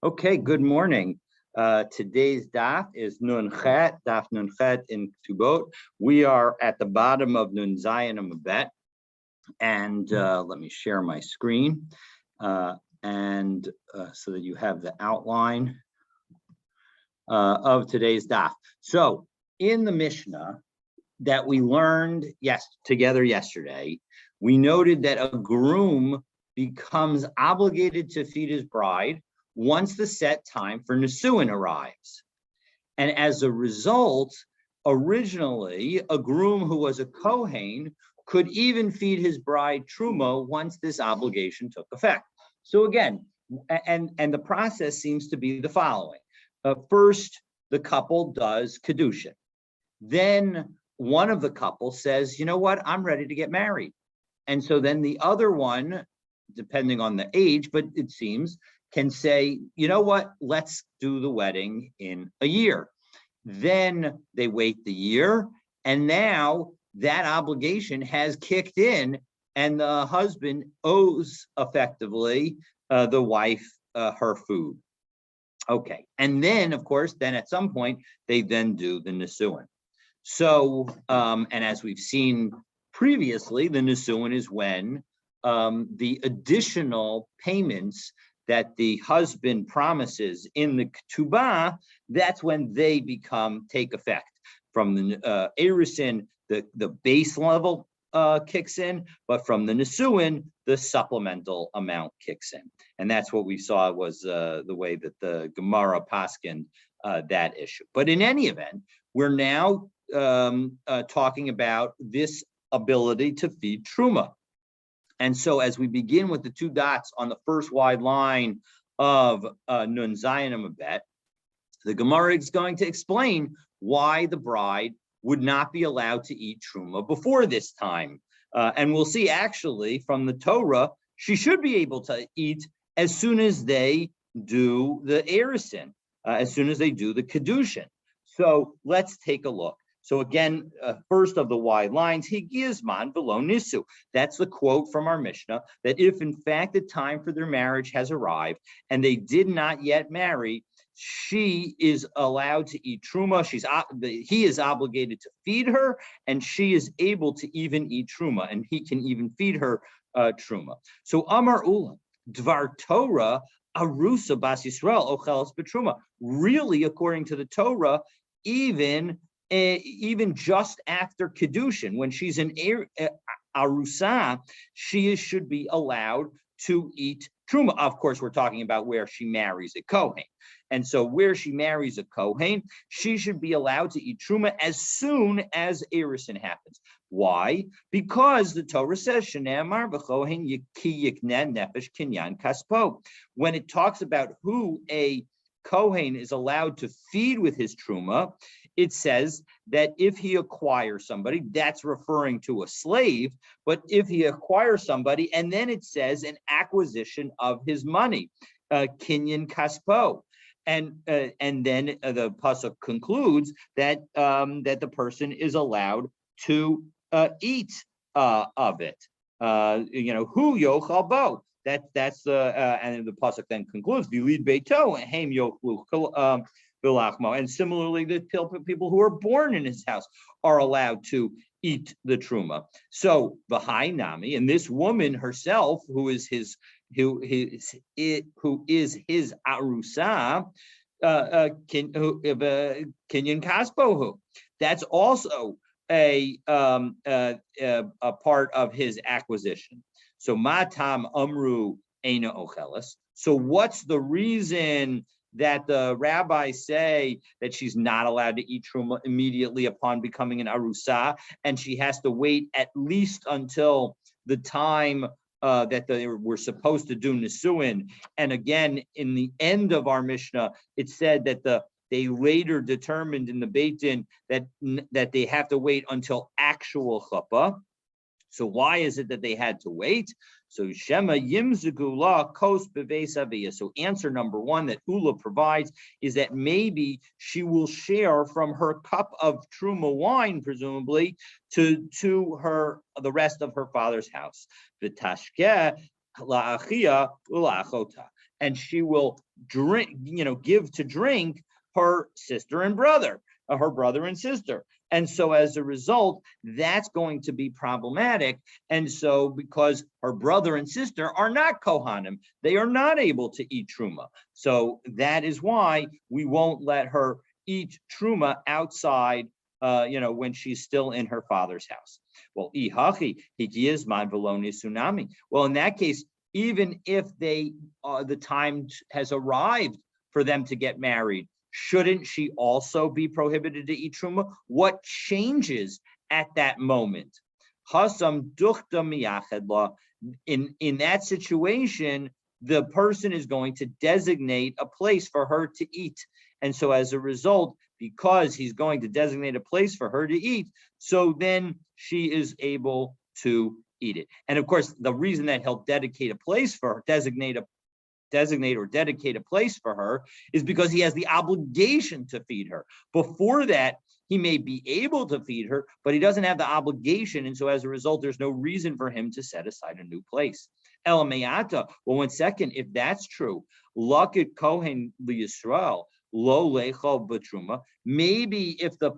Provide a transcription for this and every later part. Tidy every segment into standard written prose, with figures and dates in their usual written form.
Okay, good morning. Today's daf is Nun Chet, daf Nun Chet in Ketubot. We are at the bottom of Nun Zayin Amabet, and let me share my screen, and so that you have the outline of today's daf. So, in the Mishnah that we learned together yesterday, we noted that a groom becomes obligated to feed his bride once the set time for Nisuin arrives. And as a result, originally, a groom who was a Kohen could even feed his bride Truma once this obligation took effect. So again, and the process seems to be the following. First, the couple does Kedushin. Then one of the couple says, you know what, I'm ready to get married. And so then the other one, depending on the age, but it seems, can say, you know what, let's do the wedding in a year. Then they wait the year, and now that obligation has kicked in, and the husband owes effectively the wife her food. Okay, and then, of course, then at some point, they then do the Nisuin. So, and as we've seen previously, the Nisuin is when the additional payments that the husband promises in the ketubah, that's when they take effect. From the erisin, the base level kicks in, but from the nisuin, the supplemental amount kicks in. And that's what we saw was the way that the Gemara paskined that issue. But in any event, we're now talking about this ability to feed truma. And so as we begin with the two dots on the first wide line of Nun Zayin Amabet, the Gemara is going to explain why the bride would not be allowed to eat truma before this time. And we'll see actually from the Torah, she should be able to eat as soon as they do the erisin, as soon as they do the kedushin. So let's take a look. So again, first of the wide lines, Higizman below Nisu. That's the quote from our Mishnah, that if in fact the time for their marriage has arrived and they did not yet marry, she is allowed to eat truma. He is obligated to feed her, and she is able to even eat truma, and he can even feed her truma. So Amar Ulam, Dvar Torah, Arusa Bas Yisrael, Ochelas Betruma. Really, according to the Torah, even just after Kedushin, when she's an Arusa, she should be allowed to eat Truma. Of course, we're talking about where she marries a Kohen. And so where she marries a Kohen, she should be allowed to eat Truma as soon as Erisin happens. Why? Because the Torah says, Shene'amar v'Kohen ki yiknen nefesh kinyan kaspo. When it talks about who a Kohen is allowed to feed with his Truma, it says that if he acquires somebody, that's referring to a slave, but if he acquires somebody, and then it says an acquisition of his money, kinyan kaspo. And then the pasuk concludes that that the person is allowed to eat of it. Who yochal bo. That's and the pasuk then concludes v'lid beito heim yochlu bilachmo. And similarly, the people who are born in his house are allowed to eat the truma. So v'hai nami, and this woman herself, who is his arusa, kinyan kaspohu. That's also a part of his acquisition. So matam amru eina ochelas. So what's the reason that the rabbis say that she's not allowed to eat truma immediately upon becoming an arusa, and she has to wait at least until the time that they were supposed to do nisuin? And again, in the end of our Mishnah, it said that they later determined in the Beit Din that they have to wait until actual chuppah. So why is it that they had to wait? So Shema Yimzagula Kos Bevesaviya. So answer number one that Ula provides is that maybe she will share from her cup of truma wine, presumably, to the rest of her father's house. V'tashkeh la'achia ula'achota. and she will drink, give to drink her sister and brother, her brother and sister. And so as a result, that's going to be problematic. And so because her brother and sister are not Kohanim, they are not able to eat Truma. So that is why we won't let her eat Truma outside, when she's still in her father's house. Well, tsunami. Well, in that case, even if the time has arrived for them to get married, shouldn't she also be prohibited to eat Truma? What changes at that moment? Hasam duchta miyached la. In that situation, the person is going to designate a place for her to eat. And so as a result, because he's going to designate a place for her to eat, so then she is able to eat it. And of course, the reason that he'll dedicate a place for her, designate or dedicate a place for her, is because he has the obligation to feed her. Before that, he may be able to feed her, but he doesn't have the obligation. And so as a result, there's no reason for him to set aside a new place. Elamayata, well, 1 second, if that's true, Lakit Kohen Yisrael, Lo Lechol B'Truma, maybe if the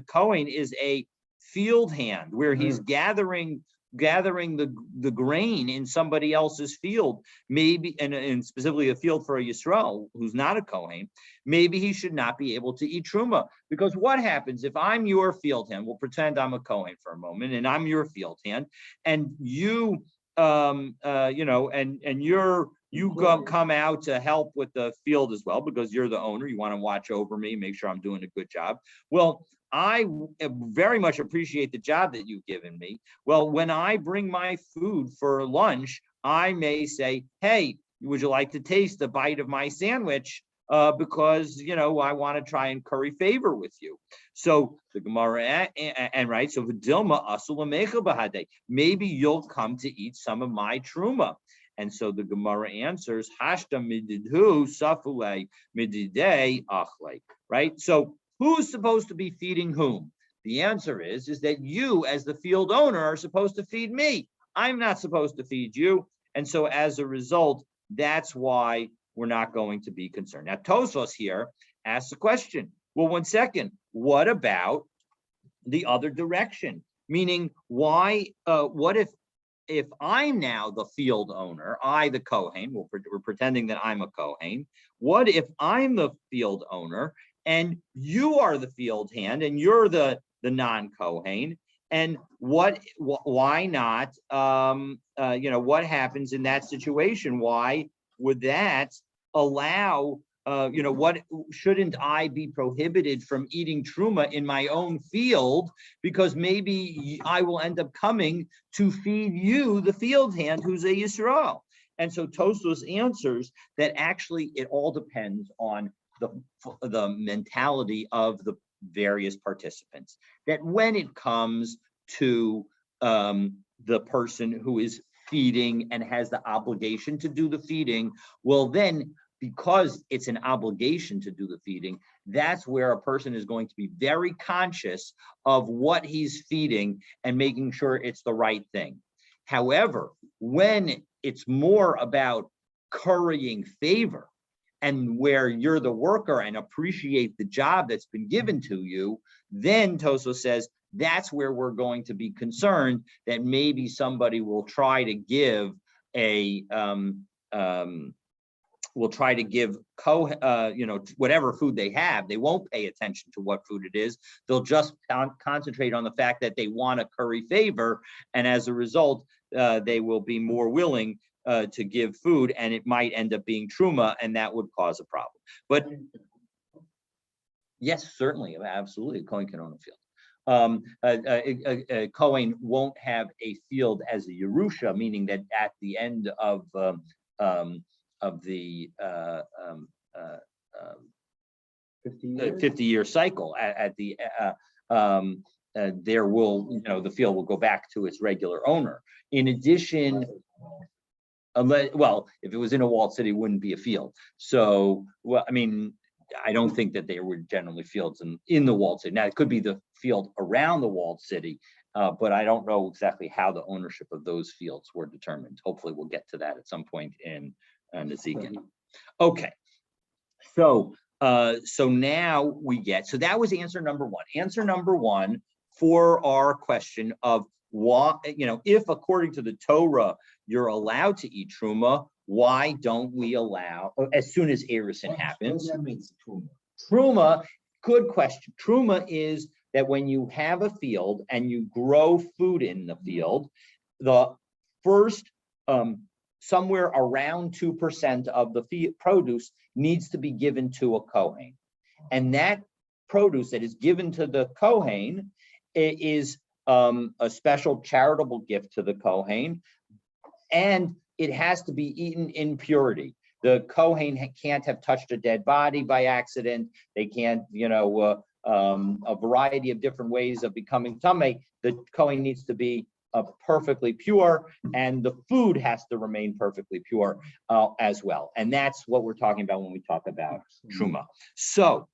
Kohen is a field hand where he's gathering the grain in somebody else's field, maybe, and specifically a field for a Yisrael who's not a Kohen, maybe he should not be able to eat Truma. Because what happens if I'm your field hand? We'll pretend I'm a Kohen for a moment, and I'm your field hand, and you, come out to help with the field as well, because you're the owner. You want to watch over me, make sure I'm doing a good job. Well, I very much appreciate the job that you've given me. Well, when I bring my food for lunch, I may say, hey, would you like to taste a bite of my sandwich? Because, I want to try and curry favor with you. So the Gemara, and right, so Vidilma Asulamecha Bahade, maybe you'll come to eat some of my Truma. And so the Gemara answers, Hashta mididhu safule mididei achle, right? So who's supposed to be feeding whom? The answer is that you, as the field owner, are supposed to feed me. I'm not supposed to feed you. And so as a result, that's why we're not going to be concerned. Now, Tosfos here asks a question. Well, 1 second, what about the other direction? Meaning, what if I'm now the field owner, I the Kohen, we're pretending that I'm a Kohen. What if I'm the field owner and you are the field hand and you're the non-Kohen? And why not, what happens in that situation? Why would that allow, what shouldn't I be prohibited from eating Truma in my own field? Because maybe I will end up coming to feed you, the field hand, who's a Yisrael. And so Tosfos answers that actually it all depends on the mentality of the various participants. That when it comes to the person who is feeding and has the obligation to do the feeding, well then, because it's an obligation to do the feeding, that's where a person is going to be very conscious of what he's feeding and making sure it's the right thing. However, when it's more about currying favor and where you're the worker and appreciate the job that's been given to you, then Tosfos says that's where we're going to be concerned that maybe somebody will try to give whatever food they have. They won't pay attention to what food it is. They'll just concentrate on the fact that they want to curry favor, and as a result, they will be more willing to give food, and it might end up being Truma, and that would cause a problem. But yes, certainly, absolutely, a Kohen can own a field. A Kohen won't have a field as a Yerusha, meaning that at the end of the 50-year cycle, there will, the field will go back to its regular owner. In addition, if it was in a walled city, it wouldn't be a field. So, I don't think that there were generally fields in the walled city. Now, it could be the field around the walled city, but I don't know exactly how the ownership of those fields were determined. Hopefully, we'll get to that at some point in Nezikin. Okay. So now we get, so that was answer number one. Answer number one for our question of why, if according to the Torah, you're allowed to eat truma, why don't we allow, as soon as Erisin happens? What that means, truma? Truma, good question. Truma is that when you have a field and you grow food in the field, the first somewhere around 2% of the produce needs to be given to a Kohen. And that produce that is given to the Kohen is a special charitable gift to the Kohen, and it has to be eaten in purity. The Kohen can't have touched a dead body by accident. They can't, a variety of different ways of becoming tamei. The Kohen needs to be perfectly pure, and the food has to remain perfectly pure as well. And that's what we're talking about when we talk about truma. So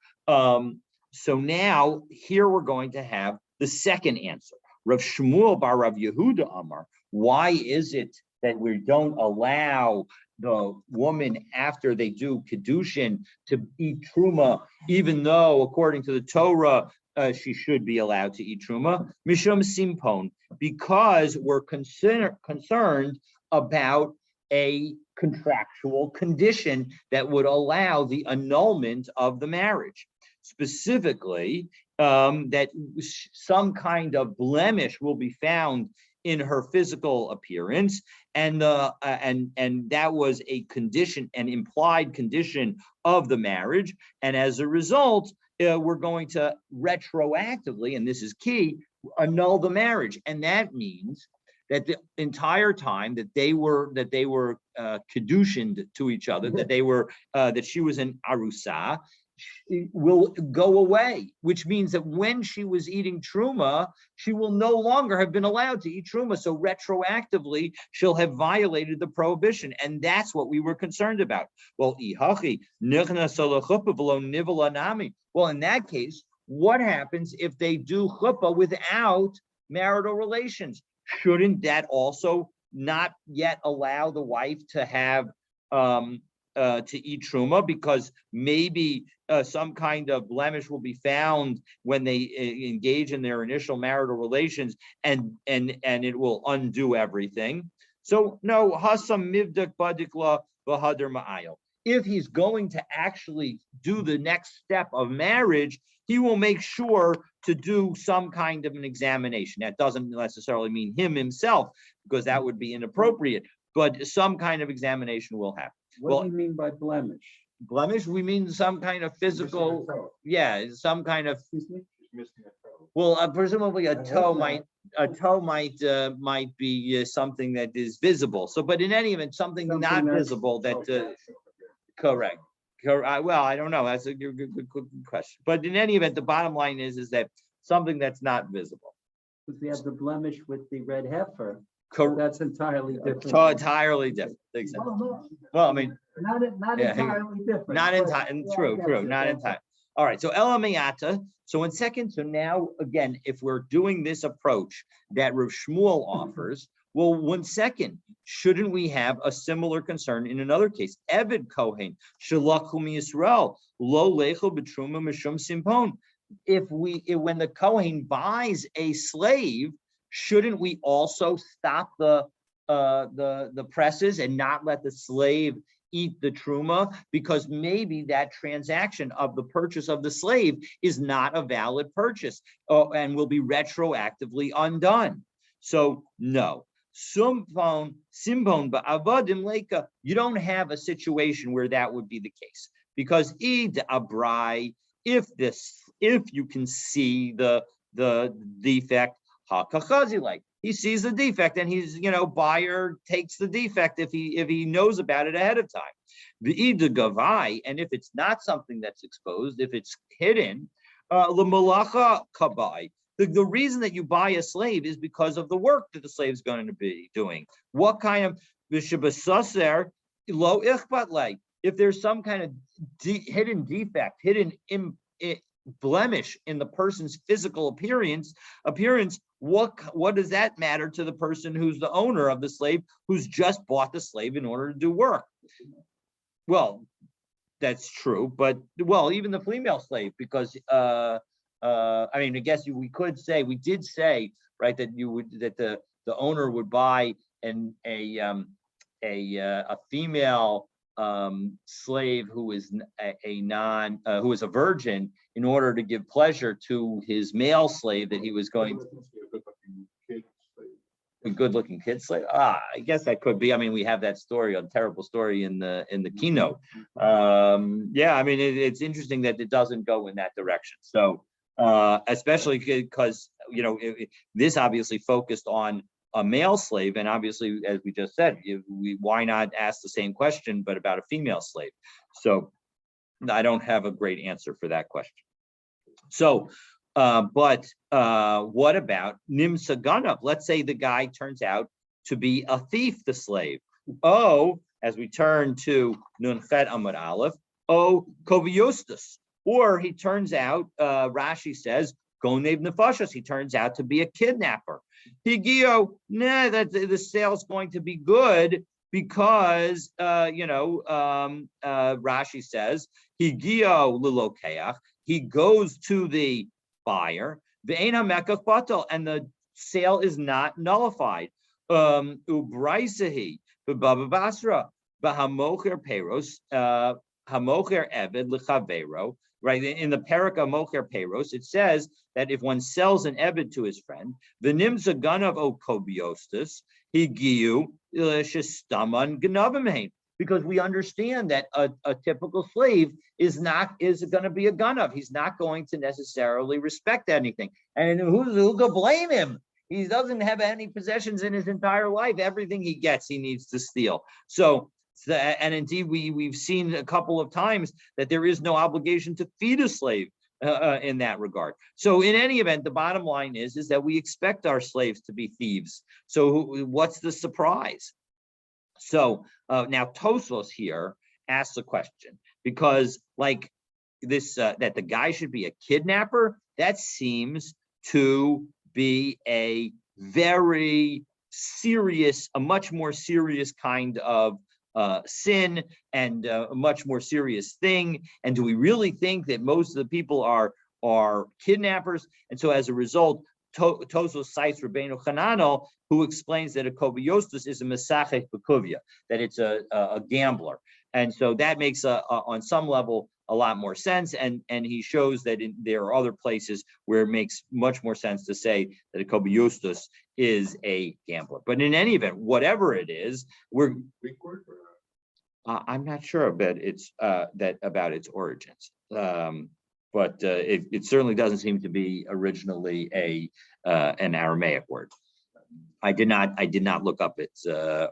now here we're going to have the second answer. Rav Shmuel bar Rav Yehuda Amar, why is it that we don't allow the woman after they do Kedushin to eat truma, even though according to the Torah, she should be allowed to eat truma? Mishum simpon, because we're concerned about a contractual condition that would allow the annulment of the marriage. Specifically, that some kind of blemish will be found in her physical appearance, and that was a condition, an implied condition of the marriage, and as a result, we're going to retroactively, and this is key, annul the marriage, and that means that the entire time that they were kedushined to each other, that she was an arusa, will go away, which means that when she was eating truma, she will no longer have been allowed to eat truma. So retroactively, she'll have violated the prohibition, and that's what we were concerned about. Well, in that case, what happens if they do chuppah without marital relations? Shouldn't that also not yet allow the wife to have to eat truma, because maybe some kind of blemish will be found when they engage in their initial marital relations, and it will undo everything. So no, hasam mivdak badikla v'hader ma'ayil. If he's going to actually do the next step of marriage, he will make sure to do some kind of an examination. That doesn't necessarily mean him himself, because that would be inappropriate, but some kind of examination will happen. What do you mean by blemish? Blemish, we mean some kind of physical, some kind of. Well, presumably a toe might be something that is visible. So, but in any event, something not visible that. Correct. Well, I don't know. That's a good question. But in any event, the bottom line is that something that's not visible. Because we have the blemish with the red heifer. Correct. That's entirely different. Entirely different. Exactly. Well, I mean, not entirely different. Not entirely. True. Not entirely. All right. So Elamiyata. So in second. So now again, if we're doing this approach that Rav Shmuel offers, well, 1 second, shouldn't we have a similar concern in another case? Eved Kohen Shalachum Yisrael Lo Lecho B'Truma Mishum Simpon. When the Kohen buys a slave, shouldn't we also stop the presses and not let the slave eat the truma, because maybe that transaction of the purchase of the slave is not a valid purchase and will be retroactively undone? So no. Simpon ba'avadim leika, you don't have a situation where that would be the case, because abrai, if you can see the defect, he sees the defect, and he's buyer takes the defect if he knows about it ahead of time. The gavai, and if it's not something that's exposed, if it's hidden, l'malacha kabai. The reason that you buy a slave is because of the work that the slave is going to be doing. What kind of v'shebasaser lo ichbat? If there's some kind of hidden defect, hidden blemish in the person's physical appearance, what does that matter to the person who's the owner of the slave, who's just bought the slave in order to do work? Well, that's true, but well, even the female slave, because I mean, I guess we could say, we did say, right, that the owner would buy a female slave who is who is a virgin in order to give pleasure to his male slave that he was going to. A good-looking kid slave. I guess that could be. I mean, we have that story, a terrible story in the keynote. Yeah, I mean, it's interesting that it doesn't go in that direction. So, especially because this obviously focused on a male slave, and obviously, as we just said, why not ask the same question but about a female slave? So, I don't have a great answer for that question. So. But what about Nimsa Ganav? Let's say the guy turns out to be a thief, the slave. Oh, as we turn to Nun Chet Amud Aleph, oh, Koviostus. Or he turns out, Rashi says, Gonev Nefashos, he turns out to be a kidnapper. Higio, that the sale's going to be good because, Rashi says, Higio Lilokeach, he goes to the buyer, and the sale is not nullified. Ubraisahi, Basra, Bahamocher Peros, Hamocher Eved Lechavero. Right in the Perika Mocher Peros, it says that if one sells an Eved to his friend, the Nimza Ganav O Kobiostis, he giu Shistaman Ganavimhain. Because we understand that a typical slave is going to be a ganav. He's not going to necessarily respect anything. And who could blame him? He doesn't have any possessions in his entire life. Everything he gets, he needs to steal. So and indeed, we've seen a couple of times that there is no obligation to feed a slave in that regard. So in any event, the bottom line is that we expect our slaves to be thieves. So what's the surprise? So now Tosfos here asks a question, because like this, that the guy should be a kidnapper, that seems to be a very serious, a much more serious kind of sin and a much more serious thing. And do we really think that most of the people are kidnappers? And so as a result, Tosfos cites Rabbeinu Hananel, who explains that a kobiostus is a mesachek bekuvia, that it's a gambler, and so that makes on some level a lot more sense. And he shows that there are other places where it makes much more sense to say that a kobiostus is a gambler. But in any event, whatever it is, I'm not sure about its origins. But it certainly doesn't seem to be originally an Aramaic word. I did not look up its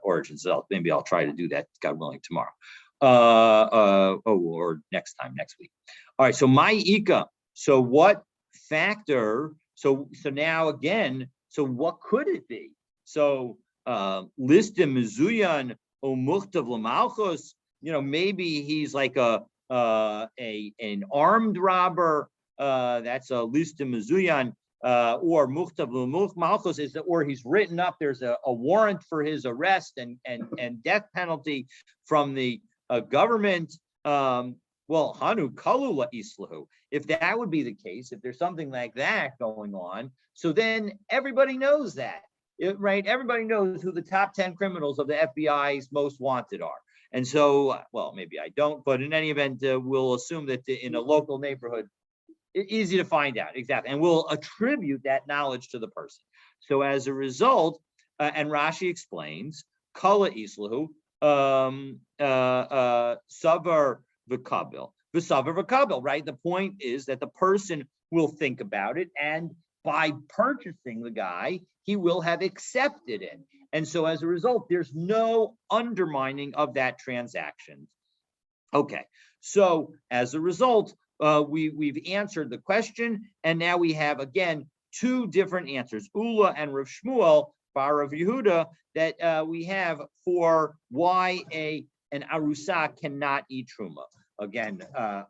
origins. Maybe I'll try to do that, God willing, tomorrow. Or next week. All right. So Ma'ika. So what factor? So now again. So what could it be? So listim mizuyan o muhtav l'malchus. Maybe he's like an armed robber, that's a listim mizuyan, or muhtav l'malchus is, or he's written up. There's a warrant for his arrest and death penalty from the government. Well, hanu kalula islahu. If that would be the case, if there's something like that going on, so then everybody knows that, right? Everybody knows who the top 10 criminals of the FBI's most wanted are. And so, well, maybe I don't, but in any event, we'll assume that in a local neighborhood, it's easy to find out exactly, and we'll attribute that knowledge to the person. So as a result, and Rashi explains, kala islahu, savar v'kabil, right? The point is that the person will think about it, and by purchasing the guy, he will have accepted it. And so as a result, there's no undermining of that transaction. Okay, so as a result, we've answered the question, and now we have, again, two different answers, Ula and Rav Shmuel, Bar Rav Yehuda, that we have for why an arusa cannot eat truma. Again,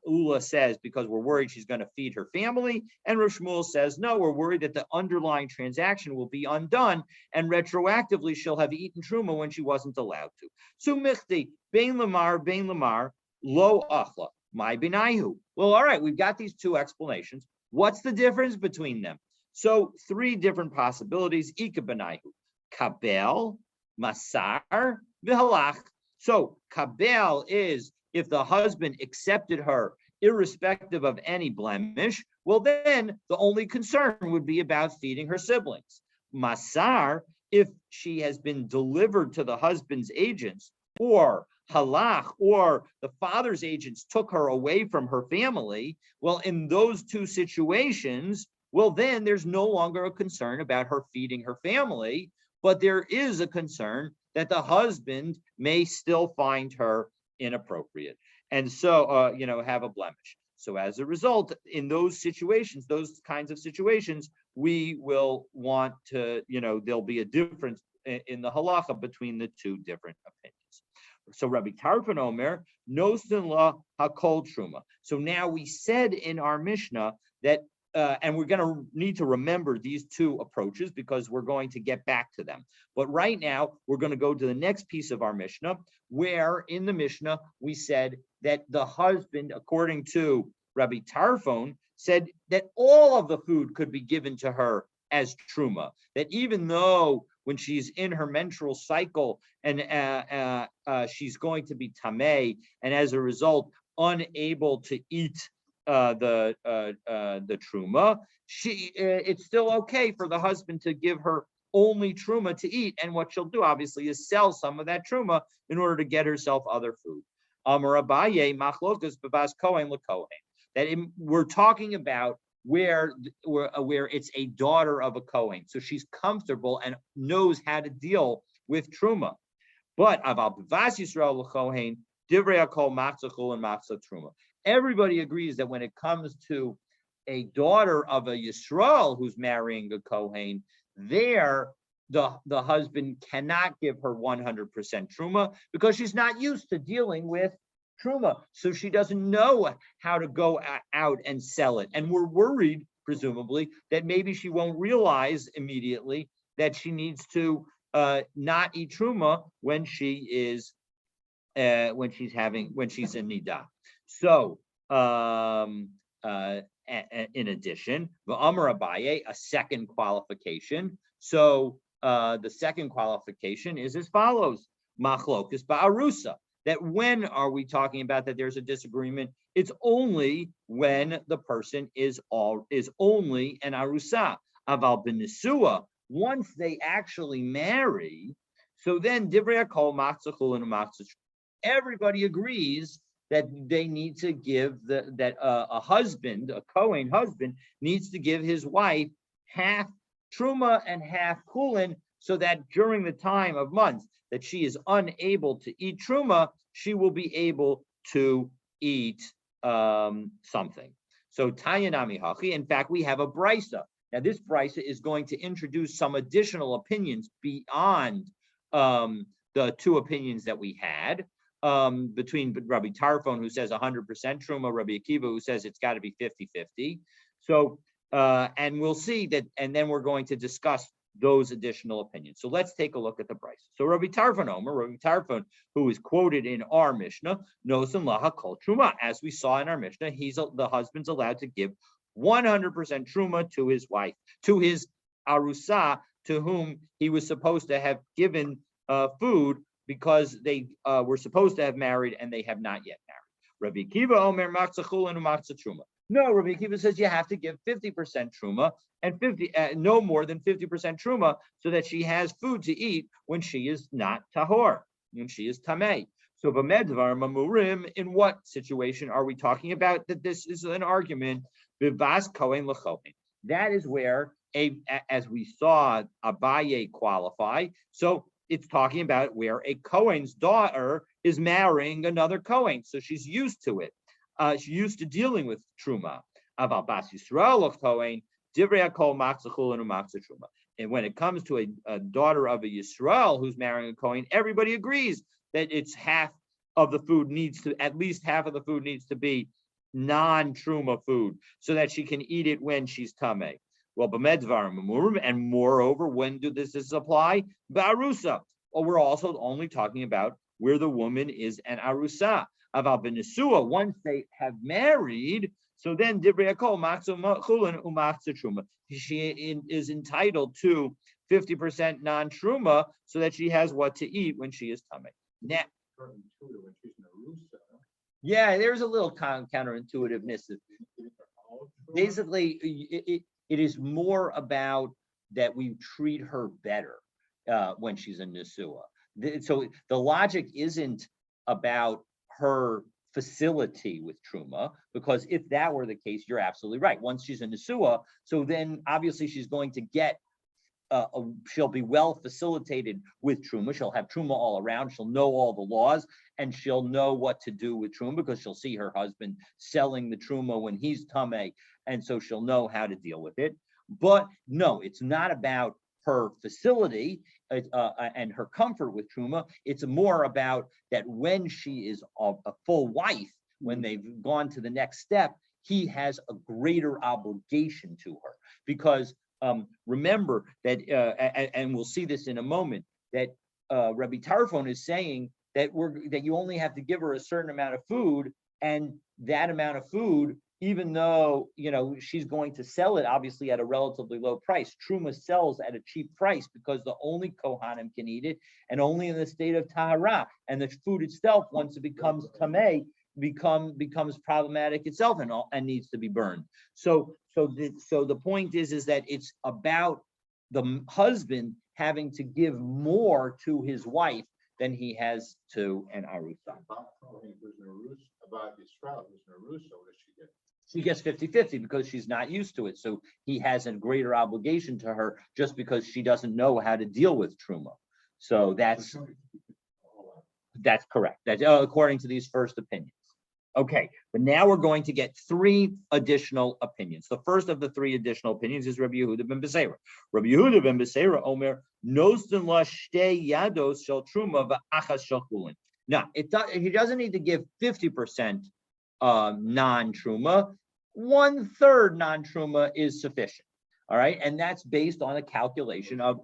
Ula says because we're worried she's going to feed her family, and Rav Shmuel says no, we're worried that the underlying transaction will be undone, and retroactively she'll have eaten truma when she wasn't allowed to. So michti bein lamar lo achla my benaihu. Well, all right, we've got these two explanations. What's the difference between them? So three different possibilities. Ika benaihu kabel masar v'halach. So kabel is if the husband accepted her irrespective of any blemish, well, then the only concern would be about feeding her siblings. Masar, if she has been delivered to the husband's agents, or halach, or the father's agents took her away from her family, well, in those two situations, well, then there's no longer a concern about her feeding her family, but there is a concern that the husband may still find her inappropriate, and so have a blemish. So as a result, in those situations, those kinds of situations, we will want to, there'll be a difference in the halacha between the two different opinions. So Rabbi Tarfon Omer nosin la hakol truma. So now we said in our Mishnah that and we're going to need to remember these two approaches because we're going to get back to them. But right now, we're going to go to the next piece of our Mishnah, where in the Mishnah, we said that the husband, according to Rabbi Tarfon, said that all of the food could be given to her as truma, that even though when she's in her menstrual cycle and she's going to be tameh, and as a result, unable to eat the truma, it's still okay for the husband to give her only truma to eat, and what she'll do obviously is sell some of that truma in order to get herself other food. Amar Abaye machlokas b'bas kohen lekohen. That we're talking about where it's a daughter of a kohen, so she's comfortable and knows how to deal with truma. But aval b'vas Yisrael lekohen divrei hakol machzachul and machzah truma. Everybody agrees that when it comes to a daughter of a Yisrael who's marrying a Kohen, there the husband cannot give her 100% truma because she's not used to dealing with truma. So she doesn't know how to go out and sell it. And we're worried, presumably, that maybe she won't realize immediately that she needs to not eat truma when she is when she's in nidah. So, in addition, Amar Abaye, a second qualification. So, the second qualification is as follows: Machlokas ba'arusa. That when are we talking about that there's a disagreement? It's only when the person is only an arusa. Aval b'nesua, once they actually marry, so then divrei hakol machzachul and machzah. Everybody agrees that they need to give a husband, a Kohen husband, needs to give his wife half truma and half kulin, so that during the time of months that she is unable to eat truma, she will be able to eat something. So Tayanami Hachi, in fact, we have a brisa. Now this brisa is going to introduce some additional opinions beyond the two opinions that we had. Between Rabbi Tarfon, who says 100% truma, Rabbi Akiva, who says it's got to be 50-50. So, and we'll see that, and then we're going to discuss those additional opinions. So let's take a look at the price. So Rabbi Tarfon, who is quoted in our Mishnah, nosen laha kol truma. As we saw in our Mishnah, the husband's allowed to give 100% truma to his wife, to his arusa, to whom he was supposed to have given food, because they were supposed to have married and they have not yet married. Rabbi Akiva omer machzachul and machzah truma. No, Rabbi Akiva says you have to give 50% truma and no more than 50% truma, so that she has food to eat when she is not tahor, when she is tamei. So b'medvar mamurim, in what situation are we talking about that this is an argument? B'vas kohen lechohen. That is where as we saw Abaye qualify. So it's talking about where a Kohen's daughter is marrying another Kohen, so she's used to it. She's used to dealing with truma. Aval bas Yisrael of Kohen, divrei hakol machzachul and machzah truma. And when it comes to a daughter of a Yisrael who's marrying a Kohen, everybody agrees that it's half of the food needs to, at least half of the food needs to be non-truma food, so that she can eat it when she's tameh. Well, and moreover, when do this apply? Ba'arusa. Well, we're also only talking about where the woman is an arusa. Aval benesua, once they have married, so then divrei hakol machzah chulin umachzah truma. She is entitled to 50% non-truma, so that she has what to eat when she is tameh. Now, yeah, there's a little counterintuitiveness. Basically, it is more about that we treat her better when she's in Nesua. So the logic isn't about her facility with Truma, because if that were the case, you're absolutely right. Once she's in Nesua, so then obviously she's going to get, she'll be well facilitated with Truma. She'll have Truma all around. She'll know all the laws, and she'll know what to do with Truma, because she'll see her husband selling the Truma when he's Tameh, and so she'll know how to deal with it. But no, it's not about her facility and her comfort with Truma. It's more about that when she is a full wife, when they've gone to the next step, he has a greater obligation to her. Because remember that, and we'll see this in a moment, that Rabbi Tarfon is saying that you only have to give her a certain amount of food, and that amount of food, even though she's going to sell it obviously at a relatively low price. Truma sells at a cheap price because the only Kohanim can eat it, and only in the state of Tahara. And the food itself, once it becomes Tameh, becomes problematic itself and needs to be burned. So the point is that it's about the husband having to give more to his wife than he has to an arusa. She gets 50-50 because she's not used to it. So he has a greater obligation to her just because she doesn't know how to deal with truma. So that's correct. That's according to these first opinions. Okay, but now we're going to get three additional opinions. The first of the three additional opinions is Rabbi Yehuda ben Beseira. Rabbi Yehuda ben Beseira Omer Nosten la shtei yados shel truma va'achas shel chulin. Now, he doesn't need to give 50% non-truma. 1/3 non-truma is sufficient. All right, and that's based on a calculation of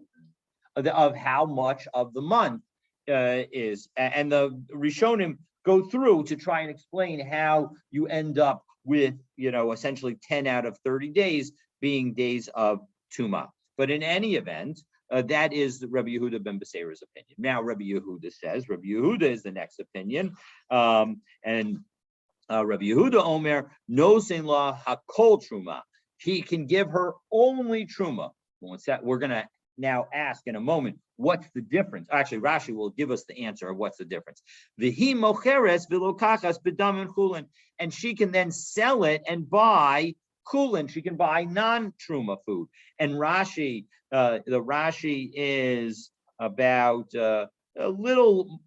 how much of the month is, and the Rishonim go through to try and explain how you end up with, essentially 10 out of 30 days being days of Tuma. But in any event, that is Rabbi Yehuda ben Beseira's opinion. Now, Rabbi Yehuda says, Rabbi Yehuda is the next opinion, and Rabbi Yehuda Omer, no sein la hakol truma. He can give her only truma. We're going to now ask in a moment, what's the difference? Actually, Rashi will give us the answer of what's the difference. V'hi mocheres v'lokachas b'dam and chulin, and she can then sell it and buy chulin. She can buy non-truma food. And Rashi, the Rashi is about a little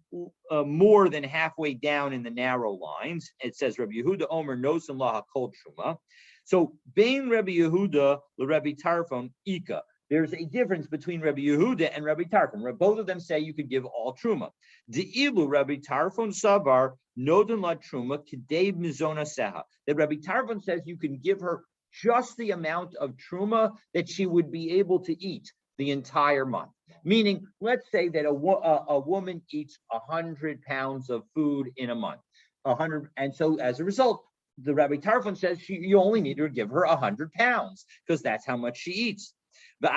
more than halfway down in the narrow lines. It says Rabbi Yehuda Omer nosen la hakol truma. So bein Rabbi Yehuda le Rabbi Tarfon ika. There's a difference between Rabbi Yehuda and Rabbi Tarfon. Both of them say you could give all truma. De'ilu Rabbi Tarfon savar noden la truma k'dei mizona seha. That Rabbi Tarfon says you can give her just the amount of truma that she would be able to eat the entire month. Meaning, let's say that a woman eats 100 pounds of food in a month, 100, and so as a result, the Rabbi Tarfon says you only need to give her 100 pounds because that's how much she eats. And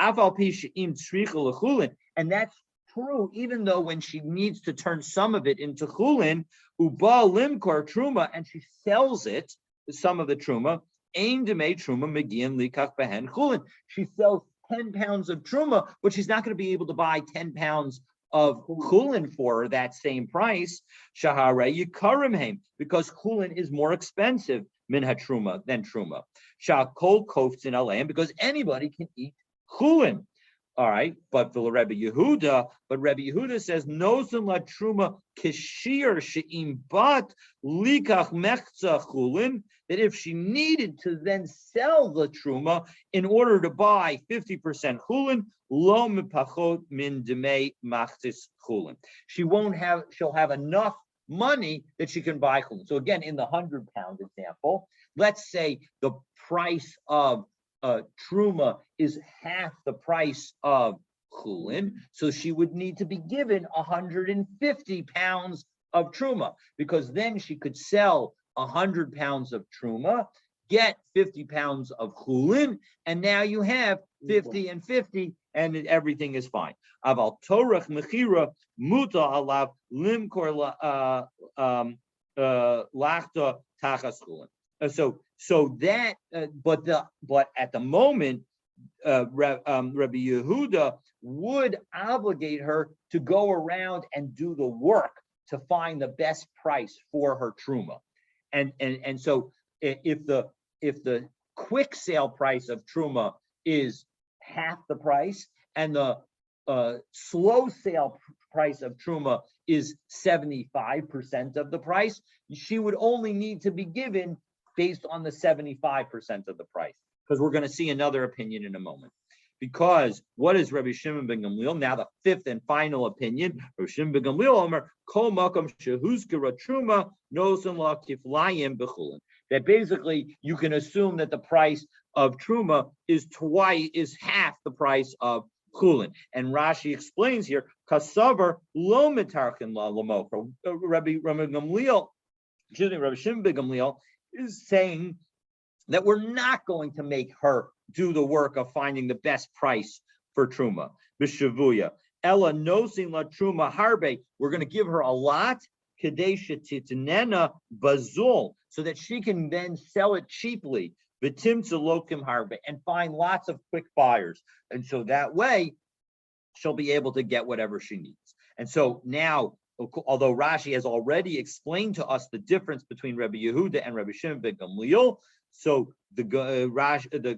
that's true, even though when she needs to turn some of it into chulin, uba limkor truma, and she sells it, some of the truma, aim to make truma megian likach behen chulin. She sells 10 pounds of truma, but she's not going to be able to buy 10 pounds of chulin for that same price. Shahare yikarimheim, because chulin is more expensive min hatruma than truma. Shakol kofts in alayim, because anybody can eat chulin. All right, but the Rabbi Yehuda says nosen la truma kishir she'im bat likach mechza chulin, that if she needed to then sell the truma in order to buy 50% chulin, lo mipachot min demei machzis chulin. She'll have enough money that she can buy chulin. So again, in the 100-pound example, let's say the price of truma is half the price of chulin, so she would need to be given 150 pounds of truma, because then she could sell 100 pounds of truma, get 50 pounds of chulin, and now you have 50 and 50, and everything is fine. Aval torach mechira muta alav limkor lachta tachas chulin. So that, but at the moment, Rabbi Yehuda would obligate her to go around and do the work to find the best price for her truma, and so if the quick sale price of truma is half the price and the slow sale price of truma is 75% of the price, she would only need to be given based on the 75% of the price, because we're going to see another opinion in a moment. Because what is Rabbi Shimon ben Gamliel? Now the fifth and final opinion, Rabbi Shimon ben Gamliel Omer, Kol makom shehuzkara truma nosen la kiflayim bechulin. That basically you can assume that the price of truma is half the price of chulin. And Rashi explains here, kasavar lo mitarchin la lamokra. Rabbi Gamliel, excuse me, Rabbi Shimon ben Gamliel is saying that we're not going to make her do the work of finding the best price for truma. B'shavuya ella nosin la truma harbe. We're going to give her a lot, kadesha titnena bazul, so that she can then sell it cheaply. V'timtza lokim harbe, and find lots of quick buyers, and so that way she'll be able to get whatever she needs. And so now, although Rashi has already explained to us the difference between Rabbi Yehuda and Rabbi Shimon ben Gamliel, so the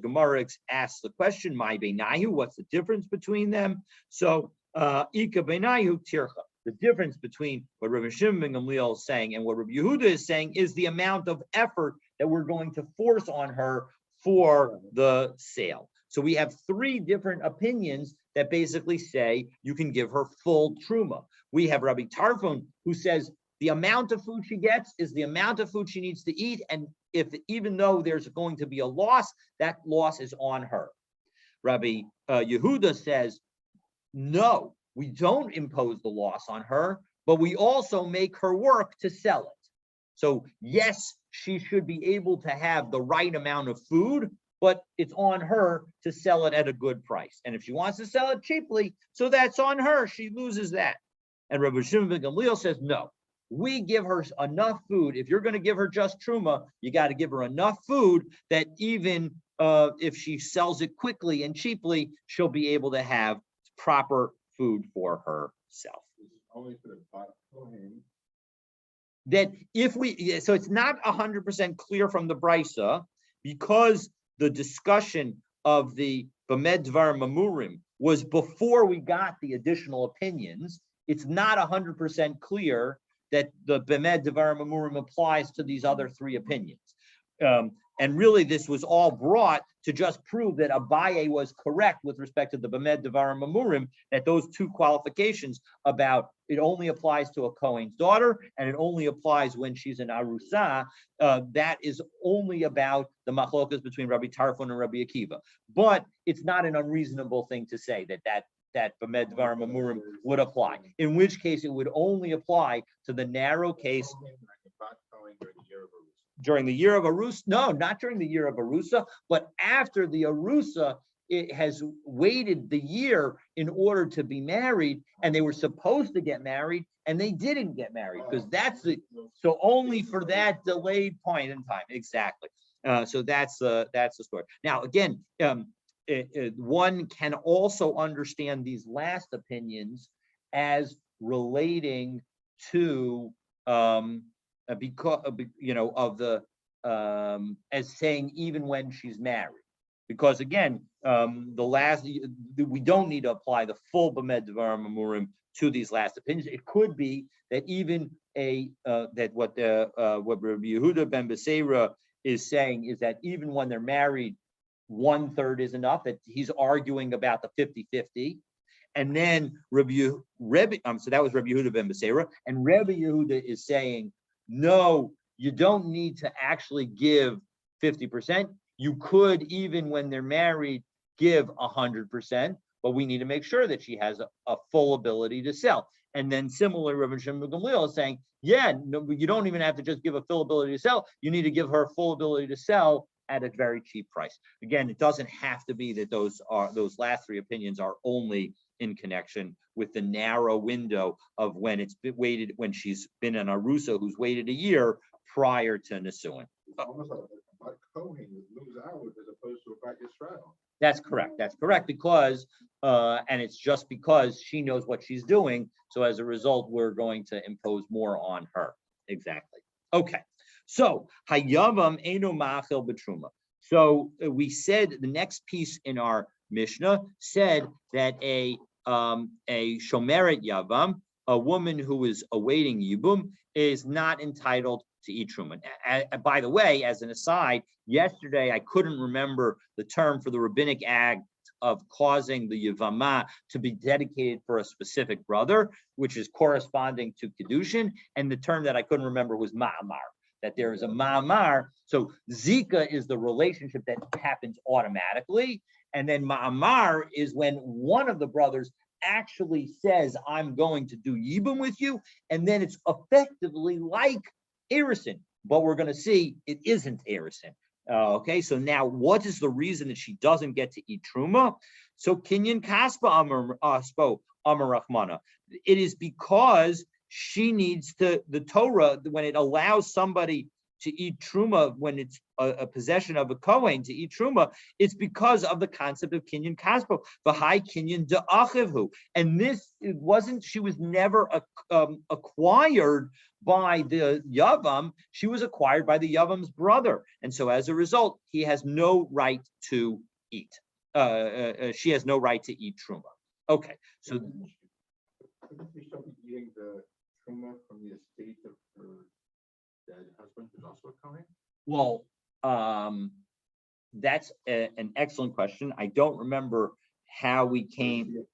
Gemara asks the question, "My beinayu, what's the difference between them?" So, Ika beinayu tircha. The difference between what Rabbi Shimon ben Gamliel is saying and what Rabbi Yehuda is saying is the amount of effort that we're going to force on her for the sale. So we have three different opinions that basically say you can give her full truma. We have Rabbi Tarfon, who says the amount of food she gets is the amount of food she needs to eat, and even though there's going to be a loss, that loss is on her. Rabbi Yehuda says, no, we don't impose the loss on her, but we also make her work to sell it. So yes, she should be able to have the right amount of food, but it's on her to sell it at a good price. And if she wants to sell it cheaply, so that's on her, she loses that. And Rabbi Shimon ben Gamliel says, no, we give her enough food. If you're going to give her just truma, you got to give her enough food that even if she sells it quickly and cheaply, she'll be able to have proper food for herself. Only for the That if so it's not 100% clear from the Brisa, because the discussion of the Bamed Dvar Mamurim was before we got the additional opinions. It's not 100% clear that the Bamed Devar Mamurim applies to these other three opinions. And really, this was all brought to just prove that Abaye was correct with respect to the Bamed Devar Mamurim, that those two qualifications about it only applies to a Kohen's daughter and it only applies when she's an Arusa, that is only about the machlokas between Rabbi Tarfon and Rabbi Akiva. But it's not an unreasonable thing to say that Bamed Devar Mamurim would apply, in which case it would only apply to the narrow case during the year of Arusa. No, not during the year of Arusa, but after the Arusa, it has waited the year in order to be married, and they were supposed to get married, and they didn't get married, because that's so only for that delayed point in time. Exactly. So that's the story. Now, again, one can also understand these last opinions as relating to because of the as saying even when she's married, because again we don't need to apply the full Bamed Devar Mamurim to these last opinions. It could be that even that what Rabbi Yehuda ben Beseira is saying is that even when they're married, 1/3 is enough, that he's arguing about the 50-50. And then so that was Rabbi Yehuda ben Beseira, and Rabbi Yehuda is saying, no, you don't need to actually give 50%. You could, even when they're married, give 100%, but we need to make sure that she has a full ability to sell. And then similarly, Rabbi Shimon ben Gamliel is saying, yeah, no, you don't even have to just give a full ability to sell. You need to give her full ability to sell at a very cheap price. Again, it doesn't have to be that those last three opinions are only in connection with the narrow window of when it's been waited, when she's been an arusa who's waited a year prior to Nisuin. It's almost like Kohen moves out as opposed to a Bat Yisrael. That's correct. That's correct, because and it's just because she knows what she's doing. So as a result, we're going to impose more on her. Exactly. Okay. So hayavam eno ma'achil b'truma. So we said the next piece in our Mishnah said that a shomeret yavam, a woman who is awaiting yibum, is not entitled to eat truma. By the way, as an aside, yesterday I couldn't remember the term for the rabbinic act of causing the yavama to be dedicated for a specific brother, which is corresponding to kedushin, and the term that I couldn't remember was ma'amar. That there is a ma'amar. So zika is the relationship that happens automatically, and then ma'amar is when one of the brothers actually says, I'm going to do yibum with you, and then it's effectively like Erison, but we're going to see it isn't Erison. Okay, so now what is the reason that she doesn't get to eat truma? So kinyan kaspa amar rachmana. It is because she needs to, the Torah, when it allows somebody to eat truma, when it's a possession of a Kohen to eat truma, it's because of the concept of kinyan kaspo, v'hai kinyan de'achivhu. And this, it wasn't, she was never acquired by the Yavam, she was acquired by the Yavam's brother. And so as a result, he has no right to eat. She has no right to eat truma. Okay, so Couldn't she still be eating the truma from the estate of her dead husband, who's also a Kohen? well, that's an excellent question. I don't remember how we came.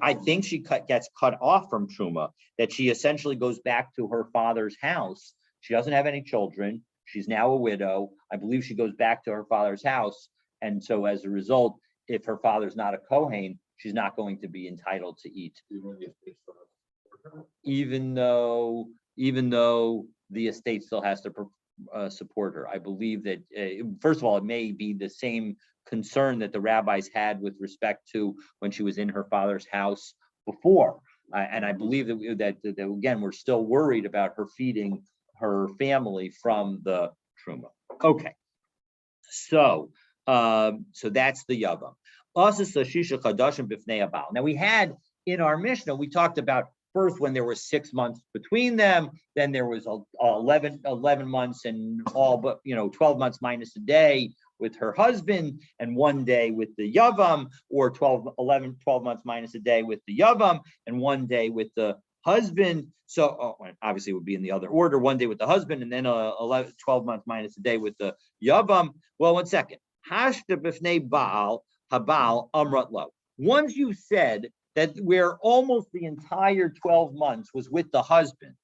I think she gets cut off from truma, that she essentially goes back to her father's house. She doesn't have any children. She's now a widow. I believe she goes back to her father's house. And so as a result, if her father's not a Kohen, she's not going to be entitled to eat. Even though the estate still has to support her. I believe that, first of all, it may be the same concern that the rabbis had with respect to when she was in her father's house before. And I believe that again, we're still worried about her feeding her family from the truma. Okay, so that's the yavam. Now we had in our Mishnah, we talked about first when there were 6 months between them, then there was 11 months and all but 12 months minus a day with her husband and 1 day with the yavam, or 12 months minus a day with the yavam and 1 day with the husband. So obviously it would be in the other order, 1 day with the husband and then 12 months minus a day with the yavam. Well, 1 second. Hashta b'fnei Baal habal amrat lo. Once you said that where almost the entire 12 months was with the husband,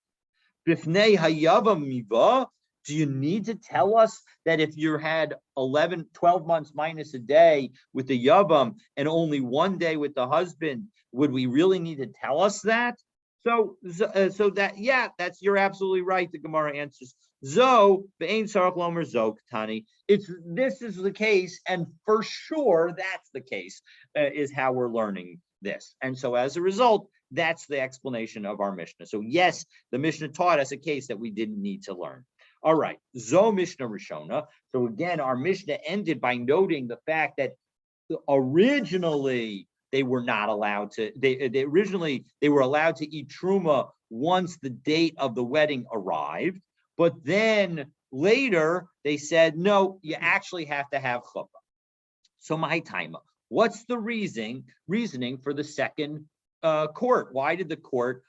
b'fnei hayavam miva, do you need to tell us that if you had 12 months minus a day with the yavam and only 1 day with the husband, would we really need to tell us that? So that, yeah, you're absolutely right. The Gemara answers, Zo, be'ein sarach lomer zo, Tani. This is the case, and for sure that's the case, is how we're learning this. And so as a result, that's the explanation of our Mishnah. So yes, the Mishnah taught us a case that we didn't need to learn. All right, Zo Mishnah Rishona. So again, our Mishnah ended by noting the fact that originally they were not allowed to, originally they were allowed to eat truma once the date of the wedding arrived, but then later they said, no, you actually have to have chuppah. So my timer, what's the reasoning for the second court? Why did the court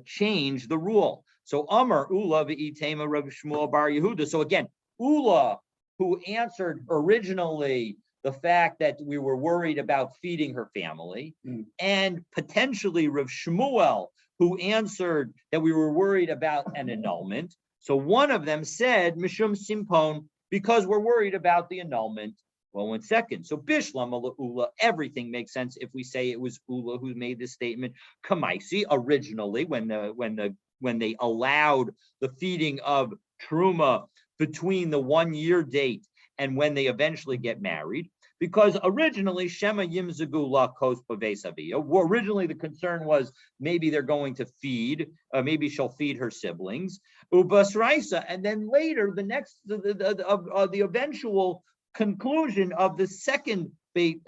change the rule? So Amar Ula v'itema Rabbi Shmuel Bar Yehuda. So again, Ula, who answered originally the fact that we were worried about feeding her family, and potentially Rav Shmuel, who answered that we were worried about an annulment. So one of them said, Mishum Simpon, because we're worried about the annulment. Well, 1 second. So Bishlam Ula, everything makes sense if we say it was Ula who made this statement. Kamaisi, originally, when they allowed the feeding of Truma between the 1 year date and when they eventually get married, because originally Shema Yimzagula Kos Pavesavia. Originally the concern was maybe they're going to feed, maybe she'll feed her siblings. Ubasraisa, and then later the eventual conclusion of the second Beit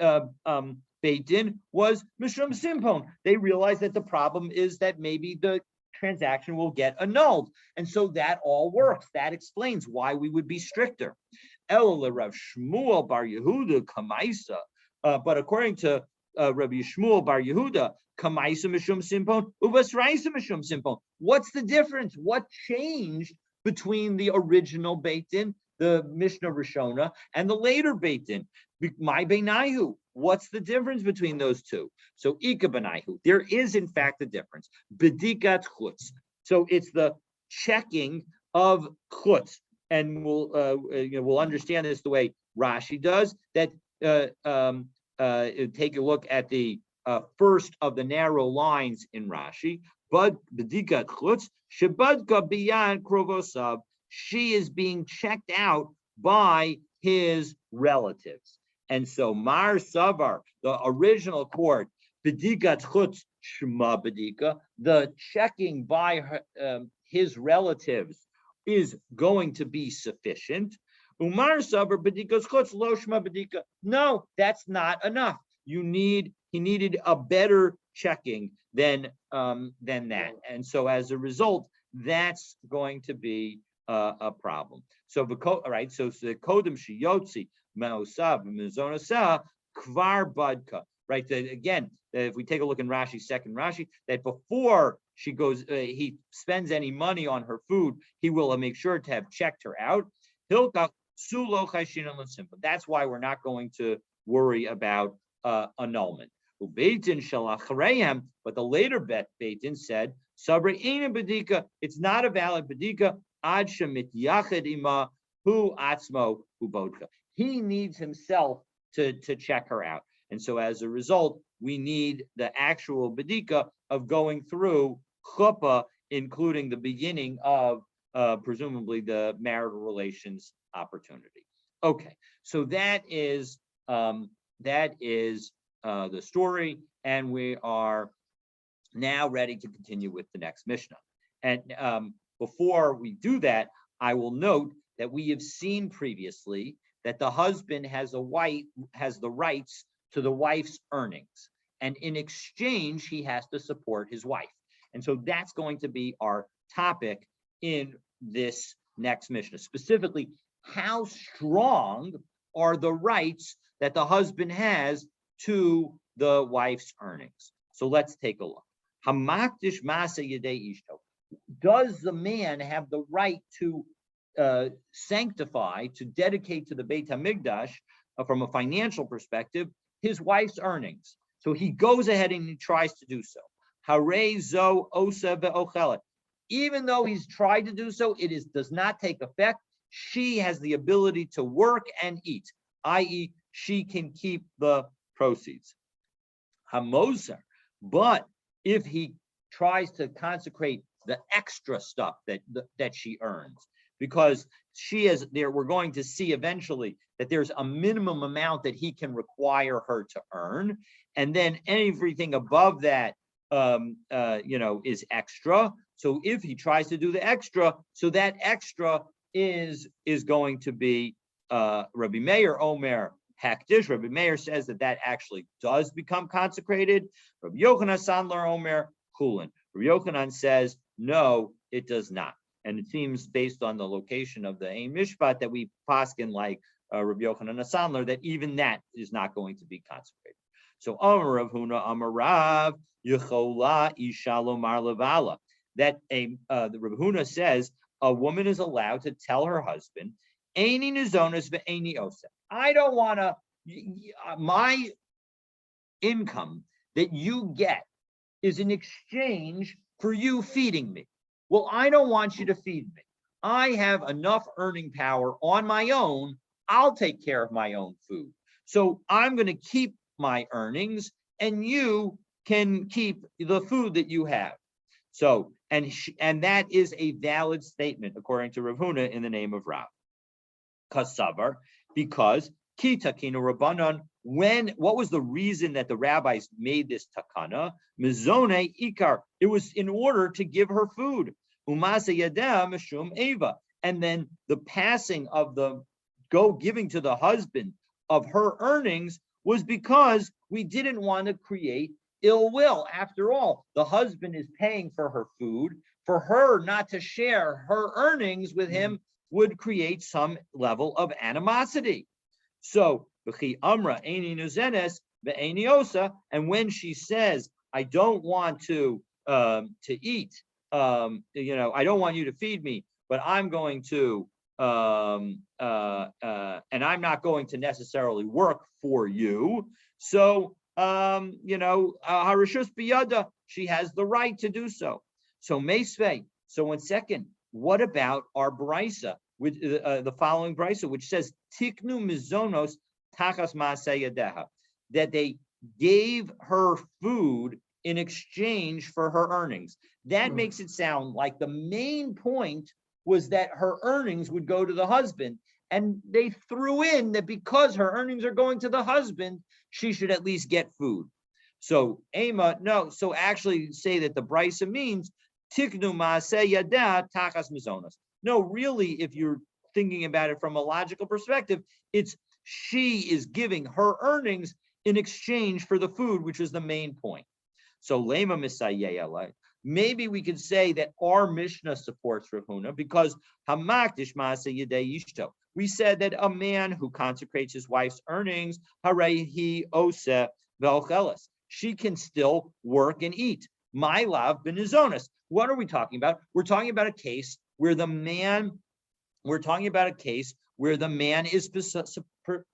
Din was Mishum Simpon. They realized that the problem is that maybe the transaction will get annulled. And so that all works. That explains why we would be stricter. Elul Rav Shmuel Bar Yehuda Kamaisa. But according to Rabbi Shmuel Bar Yehuda, Kamaisa Mishum Simpon, Uvasraisa Mishum Simpon. What's the difference? What changed between the original Beit Din, the Mishnah Rishona, and the later Beit Din? My Beinayu. What's the difference between those two? So Ika Benayu. There is in fact a difference. Bedikat chutz. So it's the checking of chutz. And we'll understand this the way Rashi does. That take a look at the first of the narrow lines in Rashi. But b'dikat chutz shebadka biyan krovosav. She is being checked out by his relatives, and so Mar Savar, the original court, b'dikat chutz shma b'dika, the checking by her, his relatives is going to be sufficient. Umar Savar b'dikas chutz lo shma b'dika. No, that's not enough. He needed a better checking than that. And so as a result, that's going to be a problem. So all right, so the kodem shiyotzi me'osav mizonasa kvar badka. Right. Again, if we take a look in Rashi's second Rashi, that before she goes, he spends any money on her food, he will make sure to have checked her out. That's why we're not going to worry about annulment. But the later Beit Din said, it's not a valid bedika. He needs himself to check her out. And so as a result, we need the actual bedika of going through chuppah, including the beginning of presumably the marital relations opportunity. Okay, so that is the story, and we are now ready to continue with the next Mishnah. And before we do that, I will note that we have seen previously that the husband has the rights to the wife's earnings, and in exchange, he has to support his wife. And so that's going to be our topic in this next Mishnah. Specifically, how strong are the rights that the husband has to the wife's earnings? So let's take a look. Hamakdish masa yedei ishto. Does the man have the right to sanctify, to dedicate to the Beit HaMikdash from a financial perspective, his wife's earnings? So he goes ahead and he tries to do so. Harei zo osa ve'ochelet. Even though he's tried to do so, it does not take effect. She has the ability to work and eat, i.e., she can keep the proceeds. Hamoser. But if he tries to consecrate the extra stuff that she earns, because we're going to see eventually that there's a minimum amount that he can require her to earn, and then everything above that, is extra. So if he tries to do the extra, so that extra is going to be Rabbi Meir Omer Hektish. Rabbi Meir says that actually does become consecrated. Rabbi Yochanan Sandler Omer Kulin. Rabbi Yochanan says no, it does not. And it seems based on the location of the Ein Mishpat that we paskin like Rabbi Yochanan Sandler that even that is not going to be consecrated. So Amar Rav Huna Amar Rav Yechola Isha Lomar Levala. That the Rav Huna says a woman is allowed to tell her husband, Eini nizonos ve'eini oseh. I don't want to My income that you get is in exchange for you feeding me. Well, I don't want you to feed me. I have enough earning power on my own. I'll take care of my own food. So I'm going to keep my earnings and you can keep the food that you have. So, and that is a valid statement according to Rav Huna in the name of Rav. Kasavar, because Kita Kina Rabbanan, what was the reason that the rabbis made this takana? Mizone Ikar. It was in order to give her food. Umasa Yadam Mishum Eva. And then the passing of the giving to the husband of her earnings was because we didn't want to create ill will. After all, the husband is paying for her food. For her not to share her earnings with him would create some level of animosity. So, Amra and when she says, I don't want to eat, I don't want you to feed me, but I'm going to and I'm not going to necessarily work for you. So Harishus Biyada, she has the right to do so. So Meisvei. So in second, what about our brisa with the following brisa, which says Tiknu Mizonos Tachas Maaseyadeha, that they gave her food in exchange for her earnings. That makes it sound like the main point was that her earnings would go to the husband. And they threw in that because her earnings are going to the husband, she should at least get food. So Ema, no, so actually say that the brisa means Tiknu Maaseh Yada Tachas Mizonos. No, really, if you're thinking about it from a logical perspective, it's she is giving her earnings in exchange for the food, which is the main point. So Lema Misayeh, maybe we could say that our Mishnah supports Rav Huna because Hamakdish Maaseh Yadei Yishto. We said that a man who consecrates his wife's earnings, Harehi Ose Velcheles, she can still work and eat. My love benizonis. What are we talking about? We're talking about a case where the man is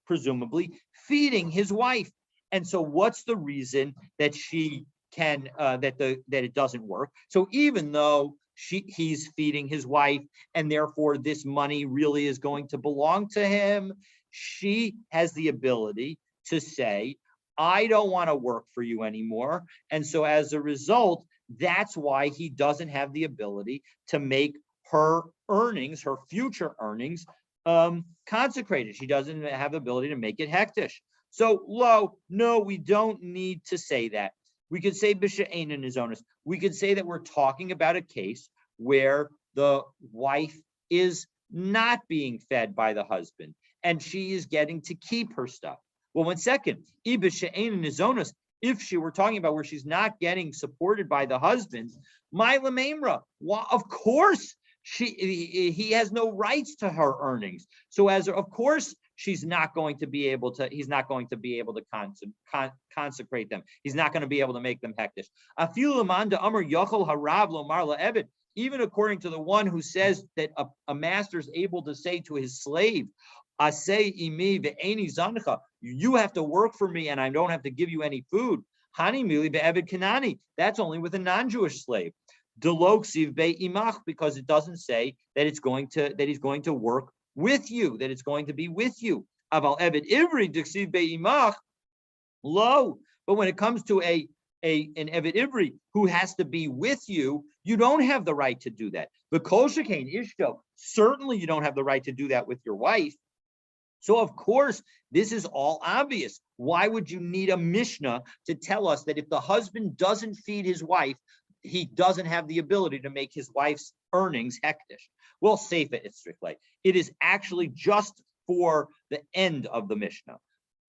presumably feeding his wife. And so what's the reason that she can that it doesn't work? So even though he's feeding his wife and therefore this money really is going to belong to him, she has the ability to say, I don't want to work for you anymore. And so as a result, that's why he doesn't have the ability to make her earnings, her future earnings, consecrated. She doesn't have the ability to make it hektish. So no, we don't need to say that. We could say b'she'ein in his onus. We could say that we're talking about a case where the wife is not being fed by the husband and she is getting to keep her stuff. Well, 1 second, if she were talking about where she's not getting supported by the husband, of course he has no rights to her earnings. So of course he's not going to be able to consecrate them. He's not going to be able to make them hektish. Even according to the one who says that a master is able to say to his slave, you have to work for me and I don't have to give you any food. That's only with a non-Jewish slave. Because it doesn't say that he's going to work with you, that it's going to be with you. But when it comes to an Eved Ivri who has to be with you, you don't have the right to do that. Certainly you don't have the right to do that with your wife. So of course, this is all obvious. Why would you need a Mishnah to tell us that if the husband doesn't feed his wife, he doesn't have the ability to make his wife's earnings hektish? Well, Seifa Istrichle. It is actually just for the end of the Mishnah,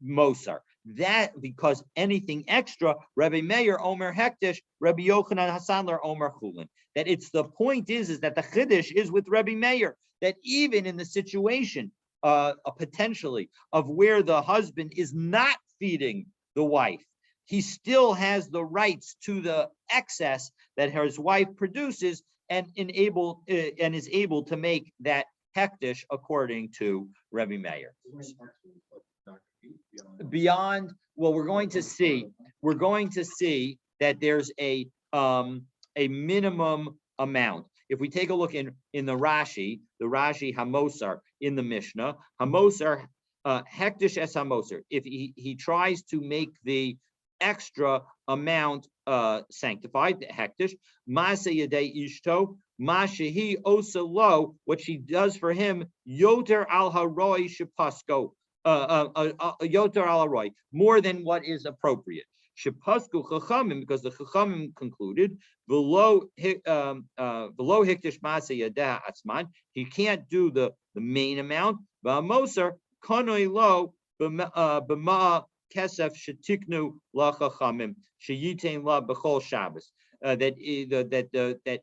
Mosar. That because anything extra, Rabbi Meir Omer hektish, Rabbi Yochanan Hasanler Omer chulin. That it's the point is that the chiddush is with Rabbi Meir, that even in the situation potentially of where the husband is not feeding the wife, he still has the rights to the excess that his wife produces and is able to make that hektish according to Rebbe Meir. beyond, well, we're going to see that there's a minimum amount. If we take a look in the Rashi Hamosar in the Mishnah, Hamosar hektish es Hamosar. If he tries to make the extra amount sanctified, hektish, masa yadei ishto, mashehi osa lo, what she does for him, yoter al haroi shepasko, yoter al haroi, more than what is appropriate. Shepasku chachamim, because the chachamim concluded below hikdish masa yadah atzman, he can't do the main amount. Ba'amosar kanoi lo b'ma kesef shetiknu la chachamim sheyitain la b'chol Shabbos. That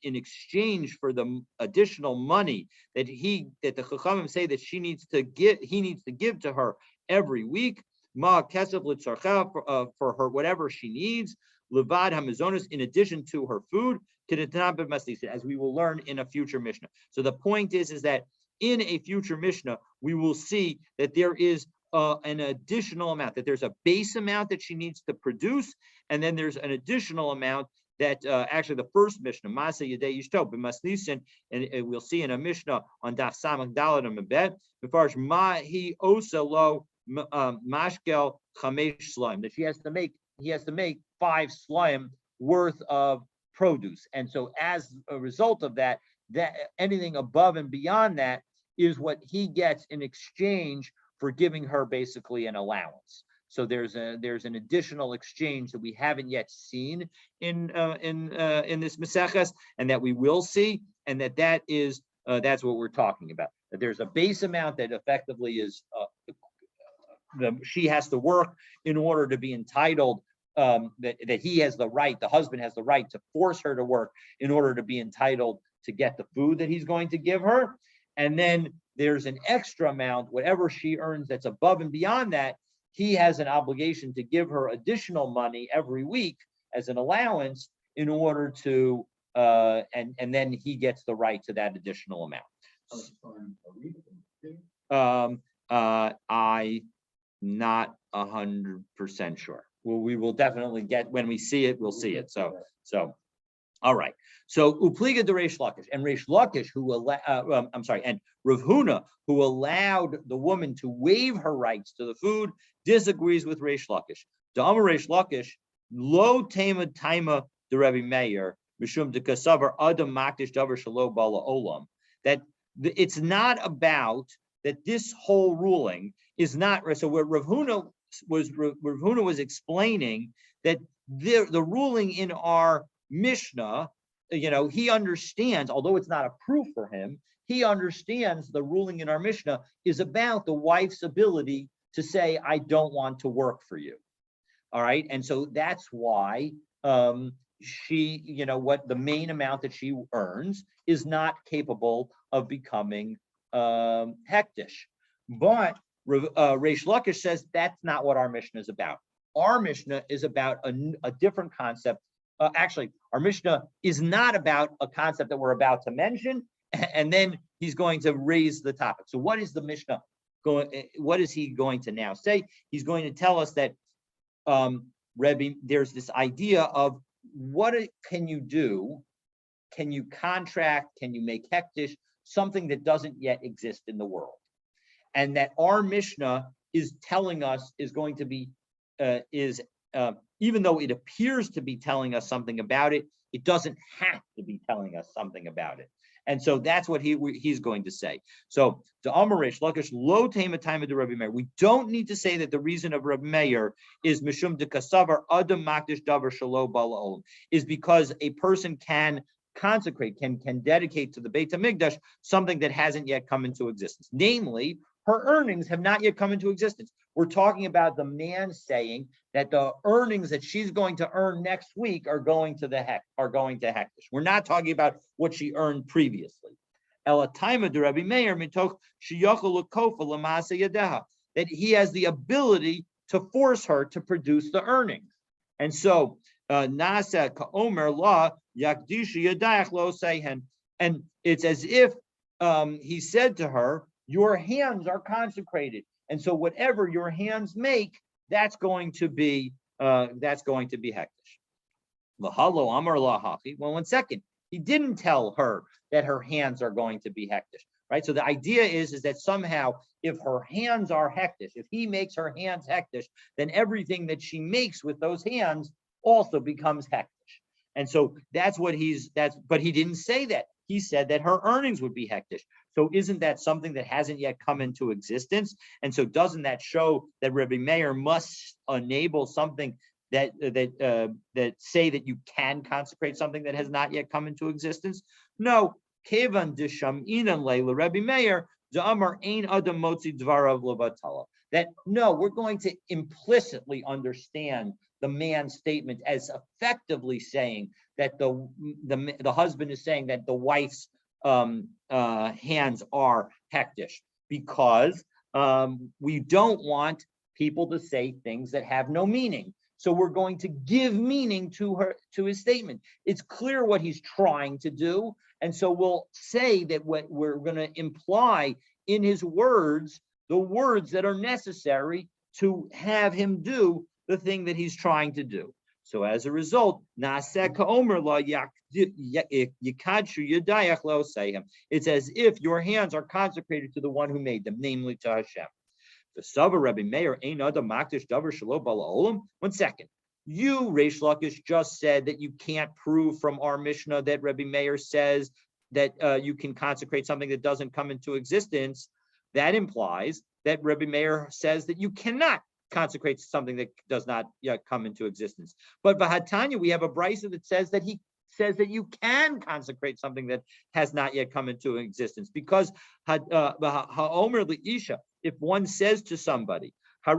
in exchange for the additional money that the chachamim say that he needs to give to her every week, ma kesef litzarcha, for her whatever she needs, levad hamazonos, in addition to her food, as we will learn in a future Mishnah. So the point is that in a future Mishnah we will see that there is an additional amount, that there's a base amount that she needs to produce, and then there's an additional amount that actually the first Mishnah, Masa Yedei Yishto, b'masnisin, and we'll see in a Mishnah on Daf Samach Daled and Mebet, b'farsh ma hi osa lo mashkel chamesh slime, that he has to make 5 slime worth of produce, and so as a result of that, anything above and beyond that is what he gets in exchange for giving her basically an allowance. So there's an additional exchange that we haven't yet seen in this Maseches, and that we will see, and that's what we're talking about. That there's a base amount that effectively is she has to work in order to be entitled. That he has the right, the husband has the right to force her to work in order to be entitled to get the food that he's going to give her, and then there's an extra amount, whatever she earns that's above and beyond that, he has an obligation to give her additional money every week as an allowance in order to, and then he gets the right to that additional amount. I'm not 100% sure. Well, we will definitely get, when we see it, we'll see it. So, all right. So Upliga de Reish Lakish, and Reish Lakish, and Rav Huna, who allowed the woman to waive her rights to the food, disagrees with Reish Lakish. Da'amar Reish Lakish, lo tema taima de Rebbe Meir, mishum de kasavar adam makdish davar shalo bala olam. That it's not about that. This whole ruling is not so. Where Rav Huna was explaining that the ruling in our Mishnah, he understands, although it's not a proof for him, he understands the ruling in our Mishnah is about the wife's ability to say, I don't want to work for you. All right. And so that's why she, what the main amount that she earns is not capable of becoming hektish. But Reish Lakish says that's not what our Mishnah is about. Our Mishnah is about a different concept. Actually, our Mishnah is not about a concept that we're about to mention, and then he's going to raise the topic. So what is the Mishnah going? What is he going to now say? He's going to tell us that Rebbe, there's this idea of what can you do? Can you contract? Can you make hektish? Something that doesn't yet exist in the world, and that our Mishnah is telling us is going to be even though it appears to be telling us something about it, it doesn't have to be telling us something about it. And so that's what he's going to say. So the Amar Reish Lakish lo tema taima de Rebbe Meir. We don't need to say that the reason of Rebbe Meir is mishum de kasavar adam makdish davar shalo bala olam, is because a person can consecrate, can dedicate to the Beit HaMikdash something that hasn't yet come into existence. Namely, her earnings have not yet come into existence. We're talking about the man saying that the earnings that she's going to earn next week are going to hektish. We're not talking about what she earned previously. That he has the ability to force her to produce the earnings. And so Nasa Ka'omer La Yakdisha Yadayach Lo Sehen. And it's as if he said to her, your hands are consecrated. And so whatever your hands make, that's going to be hektish. Lahalo amar lahachi. Well, 1 second. He didn't tell her that her hands are going to be hektish, right? So the idea is that somehow if her hands are hektish, if he makes her hands hektish, then everything that she makes with those hands also becomes hektish. And so but he didn't say that. He said that her earnings would be hektish. So isn't that something that hasn't yet come into existence? And so doesn't that show that Rabbi Meir must enable something that say that you can consecrate something that has not yet come into existence? No. Kevan disham inan leila Rabbi Meir da'amar ein adam motzi dvarav levatala. That no, we're going to implicitly understand the man's statement as effectively saying that the husband is saying that the wife's hands are hektish, because we don't want people to say things that have no meaning. So we're going to give meaning to his statement. It's clear what he's trying to do. And so we'll say that what we're going to imply in his words, the words that are necessary to have him do the thing that he's trying to do. So as a result, it's as if your hands are consecrated to the one who made them, namely to Hashem. The Sava Rabbi Meir ain't other makdish davar shelo bala olam. 1 second. You, Reish Lakish, just said that you can't prove from our Mishnah that Rabbi Meir says that you can consecrate something that doesn't come into existence. That implies that Rabbi Meir says that you cannot consecrate something that does not yet come into existence. But Vahatanya, we have a brisa that says that he says that you can consecrate something that has not yet come into existence, because ha'omer li'isha, if one says to somebody, I'm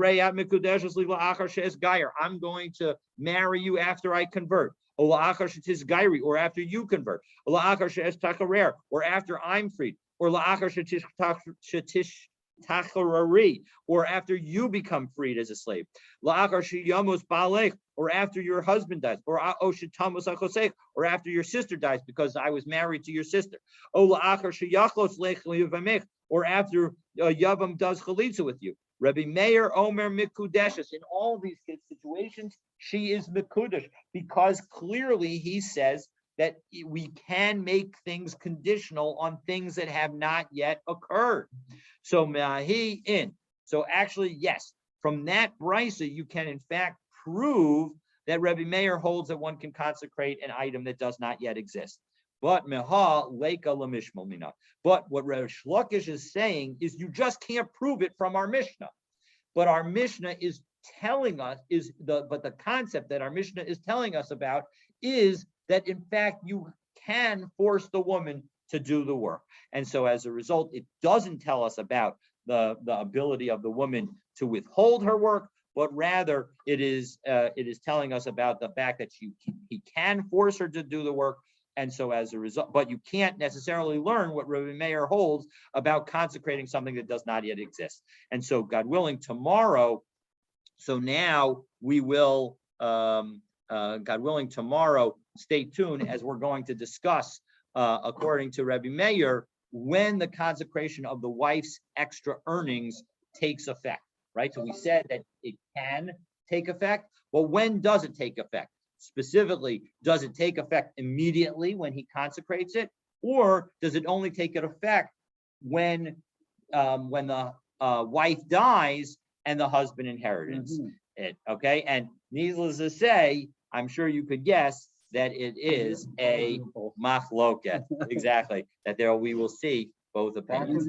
going to marry you after I convert, or after you convert, or after I'm freed, or or after you become freed as a slave, or after your husband dies, or after your sister dies because I was married to your sister, or after Yavam does chalitza with you. Rabbi Meir Omer Mikudeshes. In all these situations, she is Mikudesh, because clearly he says that we can make things conditional on things that have not yet occurred. So Mahi in. So actually, yes, from that brisa, you can in fact prove that Rabbi Meir holds that one can consecrate an item that does not yet exist. But Meha Leika Lamishmal Mina. But what Reish Lakish is saying is you just can't prove it from our Mishnah. But our Mishnah is telling us but the concept that our Mishnah is telling us about is that in fact you can force the woman to do the work. And so as a result, it doesn't tell us about the ability of the woman to withhold her work, but rather it is telling us about the fact that he can force her to do the work. And so as a result, but you can't necessarily learn what Rabbi Meir holds about consecrating something that does not yet exist. And so God willing, tomorrow, so now we will, God willing, tomorrow, stay tuned as we're going to discuss, according to Rabbi Meir, when the consecration of the wife's extra earnings takes effect, right? So we said that it can take effect. Well, when does it take effect? Specifically, does it take effect immediately when he consecrates it, or does it only take effect when the wife dies and the husband inherits it? Okay, and needless to say, I'm sure you could guess that it is a machloket. Exactly, that we will see both opinions.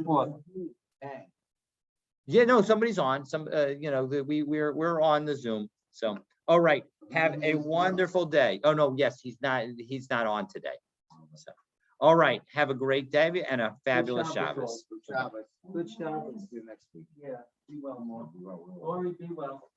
Yeah, no, somebody's on. We're on the Zoom. So, all right. Have a wonderful day. Oh no, yes, he's not on today. So, all right. Have a great day and a fabulous Shabbos. Good Shabbos. See you next week. Yeah. Be well, more. Glory be well.